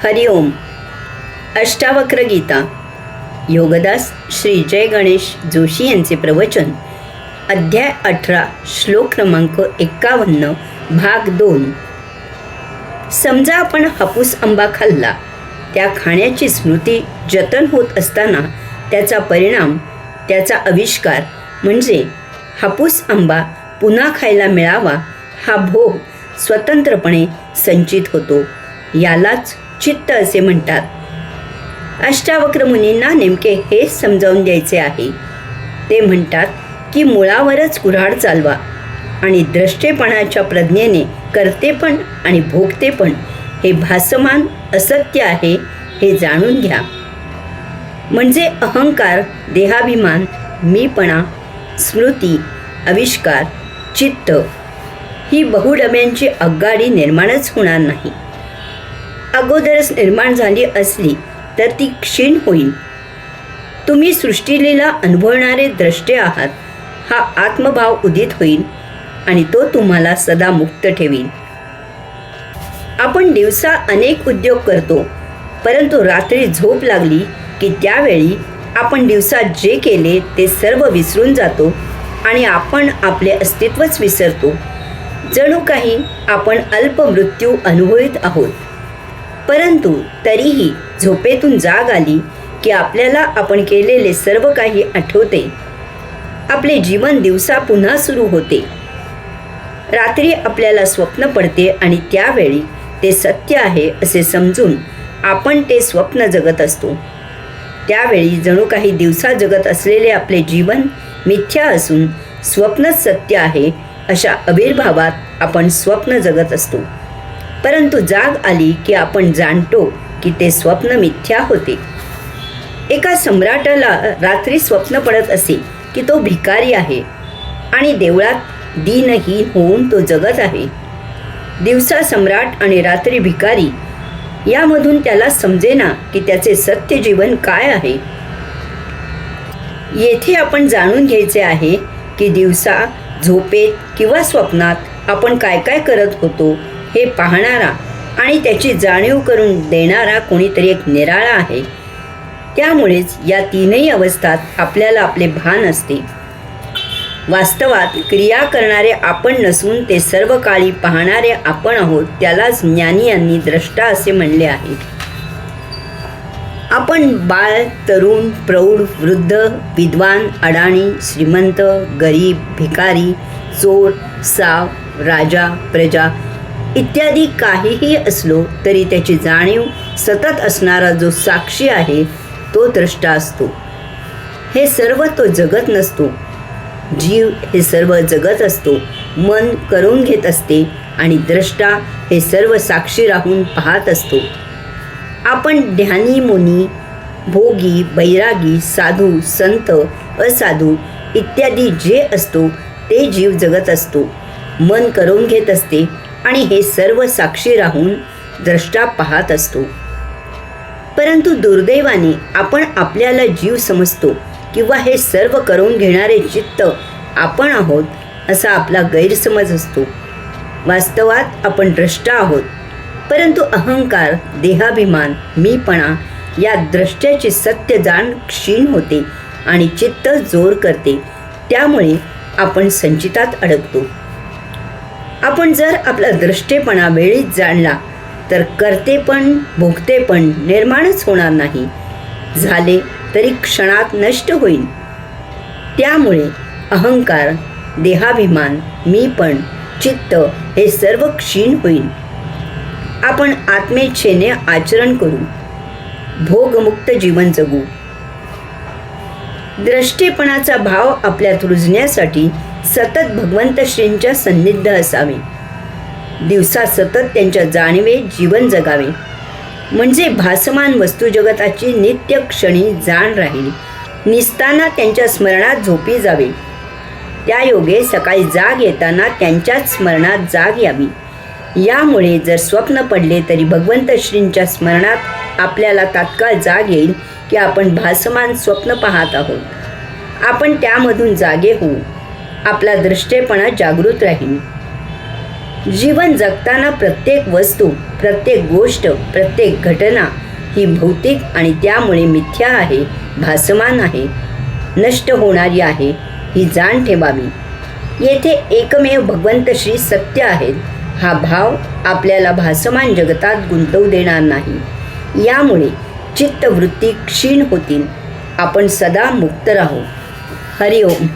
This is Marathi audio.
हरिओम. अष्टावक्र गीता. योगदास श्री जय गणेश जोशी यांचे प्रवचन. अध्याय 18 श्लोक क्रमांक 51 भाग 2. समजा आपण हापूस आंबा खाल्ला. त्या खाण्याची स्मृती जतन होत असताना त्याचा परिणाम, त्याचा आविष्कार म्हणजे हापूस आंबा पुन्हा खायला मिळावा हा भोग स्वतंत्रपणे संचित होतो. यालाच चित्त असे म्हणतात. अष्टावक्र मुनींना नेमके हेच समजावून द्यायचे आहे. ते म्हणतात की मुळावरच कुऱ्हाड चालवा आणि द्रष्टेपणाच्या प्रज्ञेने करतेपण आणि भोगतेपण हे भासमान असत्य आहे हे जाणून घ्या. म्हणजे अहंकार, देहाभिमान, मीपणा, स्मृती, आविष्कार, चित्त ही बहुडब्यांची आगगाडी निर्माणच होणार नाही. अगोदरच निर्माण झाली असली तर ती क्षीण होईल. तुम्ही सृष्टीलीला अनुभवणारे द्रष्टे आहात हा आत्मभाव उदित होईल आणि तो तुम्हाला सदा मुक्त ठेवील. आपण दिवसा अनेक उद्योग करतो, परंतु रात्री झोप लागली की त्यावेळी आपण दिवसा जे केले ते सर्व विसरून जातो आणि आपण आपले अस्तित्वच विसरतो. जणू काही आपण अल्प मृत्यू अनुभवित आहोत. परंतु तरीही झोपेतून जाग आली की आपल्याला आपण केलेले सर्व काही आठवते. आपले जीवन दिवसा पुन्हा सुरू होते. रात्री आपल्याला स्वप्न पडते आणि त्यावेळी ते सत्य आहे असे समजून आपण ते स्वप्न जगत असतो. त्यावेळी जणू काही दिवसा जगत असलेले आपले जीवन मिथ्या असून स्वप्नच सत्य आहे अशा आविर्भावात आपण स्वप्न जगत असतो. परंतु जाग आली की आपण जाणतो की ते स्वप्न मिथ्या होते. एका सम्राटाला रात्री स्वप्न पडत असे की तो भिकारी आहे आणि देवळात दीनहीन होऊन तो जगत आहे. दिवसा सम्राट आणि रात्री भिकारी यामधून त्याला समजेना की त्याचे सत्य जीवन काय आहे. येथे आपण जाणून घ्यायचे आहे की दिवसा झोपेत किंवा स्वप्नात आपण काय काय करत होतो हे पाहणारा आणि त्याची जाणीव करून देणारा कोणीतरी एक निराळा आहे. त्यामुळेच या तीनही अवस्थात आपल्याला आपले भान असते. वास्तवात क्रिया करणारे आपण नसून ते सर्व काळी पाहणारे आपण आहोत. त्यालाच ज्ञानी यांनी द्रष्टा असे म्हणले आहे. आपण बाळ, तरुण, प्रौढ, वृद्ध, विद्वान, अडाणी, श्रीमंत, गरीब, भिकारी, चोर, साव, राजा, प्रजा इत्यादी काहीही असलो तरी त्याची जाणीव सतत असणारा जो साक्षी आहे तो द्रष्टा असतो. हे सर्व तो जगत नसतो. जीव हे सर्व जगत असतो, मन करून घेत असते आणि द्रष्टा हे सर्व साक्षी राहून पाहत असतो. आपण ध्यानी, मुनी, भोगी, बैरागी, साधू, संत, असाधू इत्यादी जे असतो ते जीव जगत असतो, मन करून घेत असते आणि हे सर्व साक्षी राहून द्रष्टा पाहत असतो. परंतु दुर्दैवाने आपण आपल्याला जीव समजतो किंवा हे सर्व करून घेणारे चित्त आपण आहोत असा आपला गैरसमज असतो. वास्तवात आपण द्रष्टा आहोत, परंतु अहंकार, देहाभिमान, मीपणा या द्रष्ट्याची सत्य जाण क्षीण होते आणि चित्त जोर करते. त्यामुळे आपण संचितात अडकतो. आपण जर आपला द्रष्टेपणा वेळीच जाणला तर करतेपण, भोगतेपण निर्माणच होणार नाही. झाले तरी क्षणात नष्ट होईल. त्यामुळे अहंकार, देहाभिमान, मीपण, चित्त हे सर्व क्षीण होईल. आपण आत्मेच्छेने आचरण करू, भोगमुक्त जीवन जगू. द्रष्टेपणाचा भाव आपल्यात रुजण्यासाठी सतत भगवंत श्रींच्या सन्निध असावे. दिवसा सतत त्यांच्या जाणीवेत जीवन जगावे. म्हणजे भासमान वस्तू जगताची नित्य क्षणी जाण राहील. निसताना त्यांच्या स्मरणात झोपी जावे. त्या योगे सकाळी जाग येताना त्यांच्याच स्मरणात जाग यावी. यामुळे जर स्वप्न पडले तरी भगवंत श्रींच्या स्मरणात आपल्याला तात्काळ जाग येईल की आपण भासमान स्वप्न पाहत आहोत. आपण त्यामधून जागे होऊ. आपला दृष्टेपणा जागृत राहील. जीवन जगताना प्रत्येक वस्तू, प्रत्येक गोष्ट, प्रत्येक घटना ही भौतिक आणि त्यामुळे मिथ्या आहे, भासमान आहे, नष्ट होणारी आहे, ही जाण ठेवावी. येथे एकमेव भगवंत श्री सत्य आहेत हा भाव आपल्याला भासमान जगतात गुंतवू देणार नाही. यामुळे चित्तवृत्ती क्षीण होतील. आपण सदा मुक्त राहू. हरिओम.